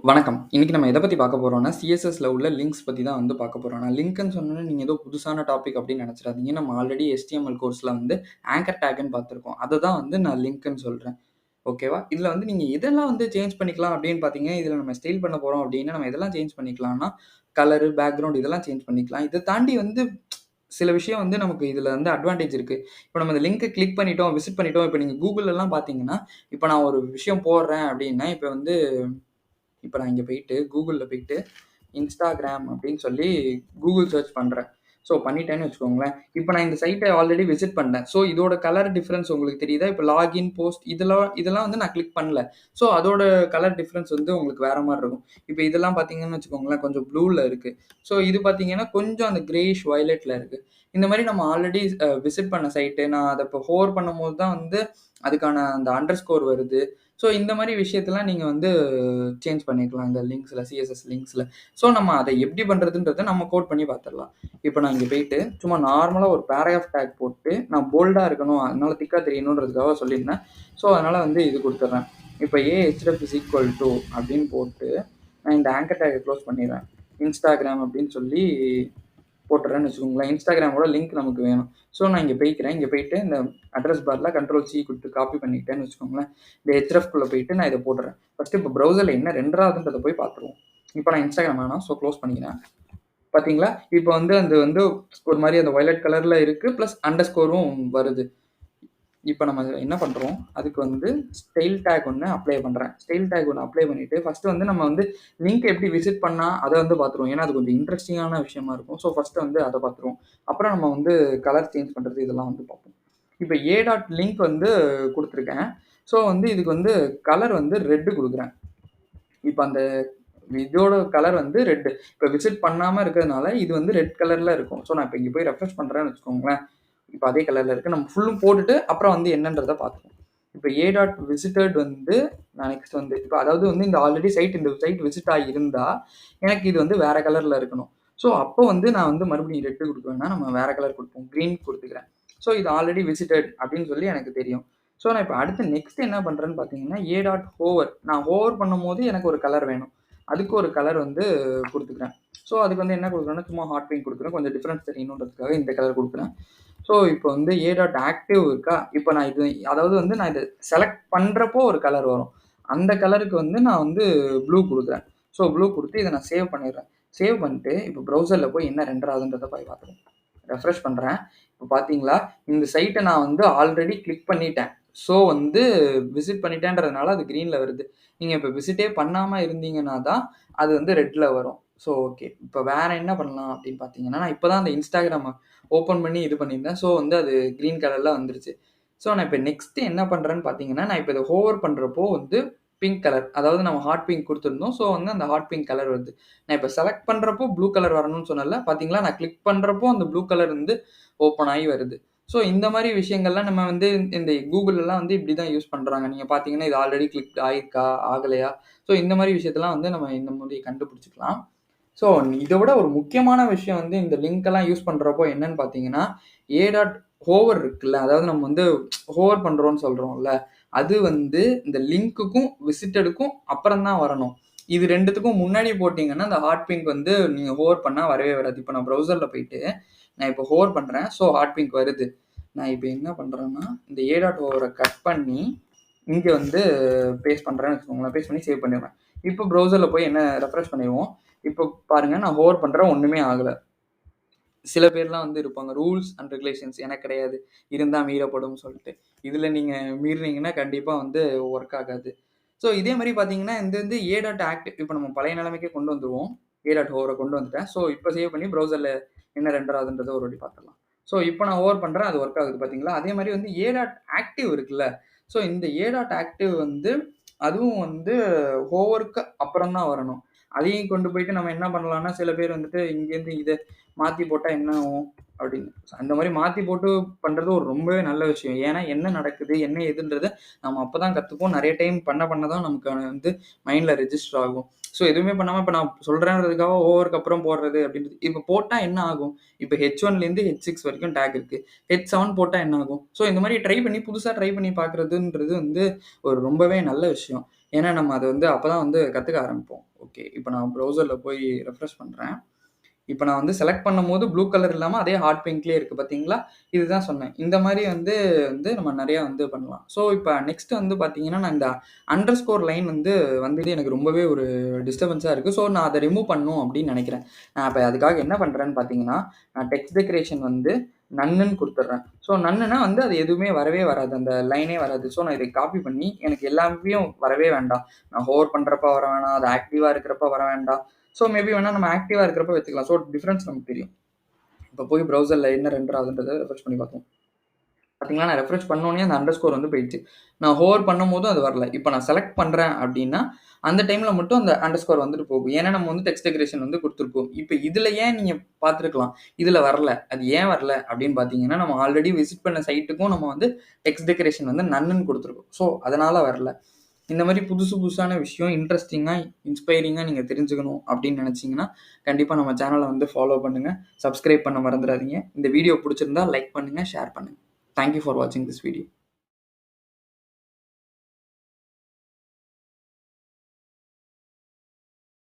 வணக்கம். இன்னைக்கு நம்ம எத பத்தி பார்க்க போறோம்னா, சிஎஸ்எஸ்ல உள்ள லிங்க்ஸ் பத்தி தான் வந்து பார்க்க போறோம். நான் லிங்க்ன்னு சொன்னோனே நீங்க ஏதோ புதுசான டாபிக் அப்படின்னு நெனச்சிராதீங்க. நம்ம ஆல்ரெடி HTML கோர்ஸ்ல வந்து ஆங்கர் டேக்ன்னு பார்த்துருக்கோம். அத தான் வந்து நான் லிங்க்ன்னு சொல்றேன். ஓகேவா? இதுல வந்து நீங்க எதெல்லாம் வந்து சேஞ்ச் பண்ணிக்கலாம் அப்படின்னு பார்த்தீங்கன்னா, இதுல நம்ம ஸ்டைல் பண்ண போறோம் அப்படின்னா, நம்ம எதெல்லாம் சேஞ்ச் பண்ணிக்கலாம்னா, கலரு, பேக்கிரவுண்ட் இதெல்லாம் சேஞ்ச் பண்ணிக்கலாம். இத தாண்டி வந்து சில விஷயம் வந்து நமக்கு இதுல வந்து அட்வான்டேஜ் இருக்கு. இப்ப நம்ம இந்த லிங்க்க கிளிக் பண்ணிட்டோம், விசிட் பண்ணிட்டோம். இப்ப நீங்க Googleலலாம் பார்த்தீங்கன்னா, இப்ப நான் ஒரு விஷயம் போடுறேன் அப்படின்னா, இப்ப நான் இங்க போயிட்டு Googleல போயிட்டு Instagram அப்படின்னு சொல்லி கூகுள் சர்ச் பண்றேன். ஸோ பண்ணிட்டேன்னு வச்சுக்கோங்களேன். இப்ப நான் இந்த சைட்ட ஆல்ரெடி விசிட் பண்ணேன். ஸோ இதோட கலர் டிஃபரன்ஸ் உங்களுக்கு தெரியுதா? இப்ப லாகின், போஸ்ட் இதெல்லாம் வந்து நான் கிளிக் பண்ணல. ஸோ அதோட கலர் டிஃபரன்ஸ் வந்து உங்களுக்கு வேற மாரி இருக்கும். இப்ப இதெல்லாம் பார்த்தீங்கன்னு வச்சுக்கோங்களேன், கொஞ்சம் ப்ளூல இருக்கு. ஸோ இது பார்த்தீங்கன்னா, கொஞ்சம் அந்த கிரேயிஷ் வயலட்ல இருக்கு. இந்த மாரி நம்ம ஆல்ரெடி விசிட் பண்ண சைட்டு, நான் அத இப்ப ஹோவர் பண்ணும்போது தான் வந்து அதுக்கான அந்த அண்டர் ஸ்கோர் வருது. ஸோ இந்த மாரி விஷயத்தலாம் நீங்க வந்து சேஞ்ச் பண்ணிக்கலாம் இந்த லிங்க்ஸ்ல, சிஎஸ்எஸ் லிங்க்ஸ்ல. ஸோ நம்ம அத எப்படி பண்றதுன்றத நம்ம கோட் பண்ணி பார்த்துரலாம். இப்ப நான் இங்க போயிட்டு சும்மா நார்மலா ஒரு பேராகிராஃப் டேக் போட்டு, நான் போல்டா இருக்கணும், அதனால திக்கா தெரியணுன்றதுக்காக சொல்லியிருந்தேன். ஸோ அதனால வந்து இது குடுத்துடுறேன். இப்ப href இஸ் ஈக்குவல் டூ அப்படின்னு போட்டு, நான் இந்த ஆங்கர் டேக்க க்ளோஸ் பண்ணிடுறேன். Instagram அப்படின்னு சொல்லி போட்டுறேன்னு வச்சுக்கோங்களேன். Instagramஓட லிங்க் நமக்கு வேணும். ஸோ நான் இங்க போய்க்கிறேன். இங்க போயிட்டு இந்த அட்ரஸ் பார்ல கண்ட்ரோல்-C குடுத்து காப்பி பண்ணிக்கிட்டேன்னு வச்சுக்கோங்களேன். இந்த hrefக்குள்ள போயிட்டு நான் இத போட்டுறேன். ஃபர்ஸ்ட்டு இப்ப ப்ரௌசர்ல என்ன ரெண்டர் ஆகுதுன்றத போய் பார்த்துருவோம். இப்ப நான் Instagram வேணாம். ஸோ க்ளோஸ் பண்ணிக்கிறேன். பார்த்தீங்களா? இப்ப வந்து அது வந்து ஒரு மாரி அந்த வயலட் கலர்ல இருக்கு. பிளஸ் அண்டர் ஸ்கோரும் வருது. இப்ப நம்ம என்ன பண்றோம், அதுக்கு வந்து ஸ்டைல் டேக் ஒண்ணு அப்ளை பண்றேன். ஸ்டைல் டேக் ஒண்ணு அப்ளை பண்ணிட்டு, ஃபர்ஸ்ட்டு வந்து நம்ம வந்து லிங்க் எப்படி விசிட் பண்ணா அத வந்து பார்த்துருவோம். ஏன்னா, அது கொஞ்சம் இன்ட்ரஸ்டிங்கான விஷயமா இருக்கும். ஸோ ஃபர்ஸ்ட்டு வந்து அத பார்த்துருவோம். அப்புறம் நம்ம வந்து கலர் சேஞ்ச் பண்றது இதெல்லாம் வந்து பார்ப்போம். இப்ப லிங்க் வந்து குடுத்துருக்கேன். ஸோ வந்து இதுக்கு வந்து கலர் வந்து ரெட் குடுக்குறேன். இப்ப அந்த இதோட கலர் வந்து ரெட். இப்ப விசிட் பண்ணாம இருக்கிறதுனால இது வந்து ரெட் கலர்ல இருக்கும். ஸோ நான் இப்ப இங்க போய் ரெஃப்ரெஷ் பண்றேன்னு வச்சுக்கோங்களேன். இப்ப அதே கலர்ல இருக்கு. நம்ம ஃபுல்லும் போட்டுட்டு அப்புறம் வந்து என்னன்றத பார்த்துப்போம். இப்ப விசிட்டட் வந்து நான் நெக்ஸ்ட் வந்து இப்ப அதாவது வந்து இந்த சைட் விசிட் ஆகியிருந்தா, எனக்கு இது வந்து வேற கலர்ல இருக்கணும். ஸோ அப்போ வந்து நான் வந்து மறுபடியும் ரெட் குடுக்க வேணாம். நம்ம வேற கலர் குடுப்போம். கிரீன் குடுத்துக்கிறேன். ஸோ இது ஆல்ரெடி விசிட்டட் அப்படின்னு சொல்லி எனக்கு தெரியும். ஸோ நான் இப்ப அடுத்து நெக்ஸ்ட் என்ன பண்றேன்னு பார்த்தீங்கன்னா, ஹோவர் நான் ஹோவர் பண்ணும்போது எனக்கு ஒரு கலர் வேணும். அதுக்கு ஒரு கலர் வந்து குடுத்துக்கிறேன். ஸோ அதுக்கு வந்து என்ன குடுக்குறேன்னா, சும்மா ஹாட் பிங்க் குடுக்குறேன். கொஞ்சம் டிஃபரன்ஸ் தெரியணுன்றதுக்காக இந்த கலர் குடுக்குறேன். ஸோ இப்போ வந்து ஆக்டிவ் இருக்கா? இப்ப நான் அதாவது வந்து நான் இத செலக்ட் பண்றப்போ ஒரு கலர் வரும். அந்த கலருக்கு வந்து நான் வந்து ப்ளூ குடுக்குறேன். ஸோ ப்ளூ குடுத்து இத நான் சேவ் பண்ணிடுறேன். சேவ் பண்ணிட்டு இப்ப ப்ரௌசர்ல போய் என்ன ரெண்டர் ஆகுதுன்றத போய் பார்த்துருவோம். ரெஃப்ரெஷ் பண்றேன். இப்ப பார்த்தீங்களா? இந்த சைட்ட நான் வந்து ஆல்ரெடி கிளிக் பண்ணிட்டேன். ஸோ வந்து விசிட் பண்ணிட்டேன்றதுனால அது கிரீன்ல வருது. நீங்க இப்ப விசிட்டே பண்ணாம இருந்தீங்கன்னா தான், அது வந்து ரெட்ல வரும். So okay. இப்ப வேற என்ன பண்ணலாம் அப்படின்னு பார்த்தீங்கன்னா, நான் இப்ப தான் அந்த Instagram ஓப்பன் பண்ணி இது பண்ணியிருந்தேன். ஸோ வந்து அது கிரீன் கலர்ல வந்துருச்சு. ஸோ நான் இப்ப நெக்ஸ்ட் என்ன பண்றேன்னு பார்த்தீங்கன்னா, நான் இப்ப இத ஹோவர் பண்றப்போ வந்து பிங்க் கலர். அதாவது நம்ம ஹாட் பிங்க் குடுத்திருந்தோம். ஸோ வந்து அந்த ஹாட் பிங்க் கலர் வருது. நான் இப்ப செலக்ட் பண்றப்போ ப்ளூ கலர் வரணும்னு சொன்னேன்ல. பார்த்தீங்களா? நான் கிளிக் பண்றப்போ அந்த ப்ளூ கலர் வந்து ஓப்பன் ஆயி வருது. ஸோ இந்த மாரி விஷயங்கள்லாம் நம்ம வந்து இந்த Googleலலாம் வந்து இப்படி தான் யூஸ் பண்றாங்க. நீங்க பார்த்தீங்கன்னா, இது ஆல்ரெடி கிளிக் ஆயிருக்கா? ஆகலையா? ஸோ இந்த மாரி விஷயத்தலாம் வந்து நம்ம இந்த மாரி கண்டுபிடிச்சுக்கலாம். ஸோ இத விட ஒரு முக்கியமான விஷயம் வந்து இந்த லிங்க் எல்லாம் யூஸ் பண்றப்போ என்னன்னு பார்த்தீங்கன்னா, ஏ டாட் ஹோவர் இருக்குல்ல. அதாவது நம்ம வந்து ஹோவர் பண்றோம்னு சொல்றோம்ல. அது வந்து இந்த லிங்க்குக்கும், விசிட்டடுக்கும் அப்புறம் தான் வரணும். இது 2த்துக்கும் முன்னாடி போட்டீங்கன்னா, அந்த ஹாட் பிங்க் வந்து நீங்க ஹோவர் பண்ணா வரவே வராது. இப்ப நான் ப்ரௌசர்ல போயிட்டு, நான் இப்ப ஹோவர் பண்றேன். ஸோ ஹாட் பிங்க் வருது. நான் இப்ப என்ன பண்றேன்னா, இந்த ஹோவர கட் பண்ணி, இங்க வந்து பேஸ்ட் பண்றேன்னு வச்சுக்கோங்களேன். பேஸ்ட் பண்ணி சேவ் பண்ணிடுறேன். இப்ப ப்ரௌசர்ல போய் என்ன ரெஃப்ரெஷ் பண்ணிருவோம். இப்ப பாருங்க நான் ஹோவர் பண்றேன். ஒண்ணுமே ஆகல. சில பேர்லாம் வந்து இருப்பாங்க. ரூல்ஸ் அண்ட் ரெகுலேஷன்ஸ் எனக்கு கிடையாது. இருந்தா மீறப்படும்னு சொல்லிட்டு. இதுல நீங்க மீறுனீங்கன்னா கண்டிப்பா வந்து ஒர்க் ஆகாது. ஸோ இதே மாரி பார்த்தீங்கன்னா, இந்த வந்து ஆக்டிவ் இப்ப நம்ம பழைய நிலைமைக்கே கொண்டு வந்துருவோம். ஹோவர கொண்டு வந்துட்டேன். ஸோ இப்ப சேவ் பண்ணி ப்ரௌசர்ல என்ன ரெண்டர் ஆகுதுன்றத ஒரு வாட்டி பார்த்துடலாம். ஸோ இப்ப நான் ஹோவர் பண்றேன். அது ஒர்க் ஆகுது பார்த்தீங்களா? அதே மாரி வந்து ஆக்டிவ் இருக்குல்ல. ஸோ இந்த ஆக்டிவ் வந்து அதுவும் வந்து ஹோவருக்கு அப்புறம் தான் வரணும். அதையும் கொண்டு போயிட்டு நம்ம என்ன பண்ணலாம்னா, சில பேர் வந்துட்டு இங்கேருந்து இத மாத்தி போட்டா என்ன ஆகும்? அப்படின்னு. அந்த மாரி மாத்தி போட்டு பண்றது ஒரு ரொம்பவே நல்ல விஷயம். ஏன்னா, என்ன நடக்குது? என்ன ஏதுன்றத நம்ம அப்பதான் கத்துப்போம். நெறைய டைம் பண்ண பண்ண தான் நமக்கு வந்து மைண்ட்ல ரெஜிஸ்டர் ஆகும். ஸோ எதுவுமே பண்ணாம இப்ப நான் சொல்றேன்றதுக்காக ஓவருக்கு அப்புறம் போடுறது அப்படின்றது. இப்ப போட்டா என்ன ஆகும்? இப்ப H1லேருந்து H6 வரைக்கும் டேக் இருக்கு. H7 போட்டா என்ன ஆகும்? ஸோ இந்த மாரி புதுசா ட்ரை பண்ணி பார்க்குறதுன்றது வந்து ஒரு ரொம்பவே நல்ல விஷயம். ஏன்னா, நம்ம அத வந்து அப்பதான் வந்து கத்துக்க ஆரம்பிப்போம். ஓகே. இப்போ நான் ப்ரௌசரில் போய் ரெஃப்ரெஷ் பண்ணுறேன். இப்போ நான் வந்து செலக்ட் பண்ணும்போது ப்ளூ கலர் இல்லாமல் அதே ஹாட் பிங்க்லேயே இருக்குது பார்த்தீங்களா? இதுதான் சொன்னேன். இந்த மாதிரி வந்து வந்து நம்ம நிறையா வந்து பண்ணலாம். ஸோ இப்போ நெக்ஸ்ட் வந்து பார்த்தீங்கன்னா, நான் இந்த அண்டர் ஸ்கோர் லைன் வந்து வந்துட்டு எனக்கு ரொம்பவே ஒரு டிஸ்டர்பன்ஸாக இருக்குது. ஸோ நான் அதை ரிமூவ் பண்ணணும் அப்படின்னு நினைக்கிறேன். நான் இப்போ அதுக்காக என்ன பண்ணுறேன்னு பார்த்தீங்கன்னா, நான் டெக்ஸ்ட் டெக்கரேஷன் வந்து நன்னுன்னு கொடுத்துட்றேன். ஸோ நன்னுனா வந்து அது எதுவுமே வரவே வராது. அந்த லைனே வராது. ஸோ நான் இதை காப்பி பண்ணி எனக்கு எல்லாமே வரவே வேண்டாம். நான் ஹோவர் பண்ணுறப்ப வர வேணாம். அது ஆக்டிவாக இருக்கிறப்ப வர வேண்டாம். ஸோ மேபி வேணால் நம்ம ஆக்டிவாக இருக்கிறப்ப வச்சுக்கலாம். ஸோ டிஃப்ரென்ஸ் நமக்கு தெரியும். இப்போ போய் ப்ரௌசரில் என்ன ரெண்டர் ஆகுதுன்றதை ரெஃப்ரெஷ் பண்ணி பார்த்தோம். பார்த்தீங்களா, நான் ரெஃப்ரெஷ் பண்ணோன்னே அந்த அண்டர் ஸ்கோர் வந்து போயிடுச்சு. நான் ஹோவர் பண்ணும்போதும் அது வரல. இப்போ நான் செலக்ட் பண்ணுறேன் அப்படின்னா அந்த டைமில் மட்டும் அந்த அண்டர் ஸ்கோர் வந்துட்டு போகும். ஏன்னா நம்ம வந்து டெக்ஸ்ட் டெக்கரேஷன் வந்து கொடுத்துருப்போம். இப்போ இதில் ஏன் நீங்கள் பார்த்துருக்கலாம், இதில் வரல. அது ஏன் வரல அப்படின்னு பார்த்தீங்கன்னா, நம்ம ஆல்ரெடி விசிட் பண்ண சைட்டுக்கும் நம்ம வந்து டெக்ஸ்ட் டெக்கரேஷன் வந்து நன்னுன்னு கொடுத்துருக்கோம். ஸோ அதனால் வரல. இந்த மாதிரி புதுசான விஷயம் இன்ட்ரெஸ்டிங்காக இன்ஸ்பைரிங்காக நீங்கள் தெரிஞ்சுக்கணும் அப்படின்னு நினச்சிங்கன்னா கண்டிப்பாக நம்ம சேனலை வந்து ஃபாலோ பண்ணுங்கள். சப்ஸ்கிரைப் பண்ண மறந்துடாதீங்க. இந்த வீடியோ பிடிச்சிருந்தா லைக் பண்ணுங்கள், ஷேர் பண்ணுங்கள். தேங்க்யூ ஃபார் வாட்சிங் திஸ் வீடியோ.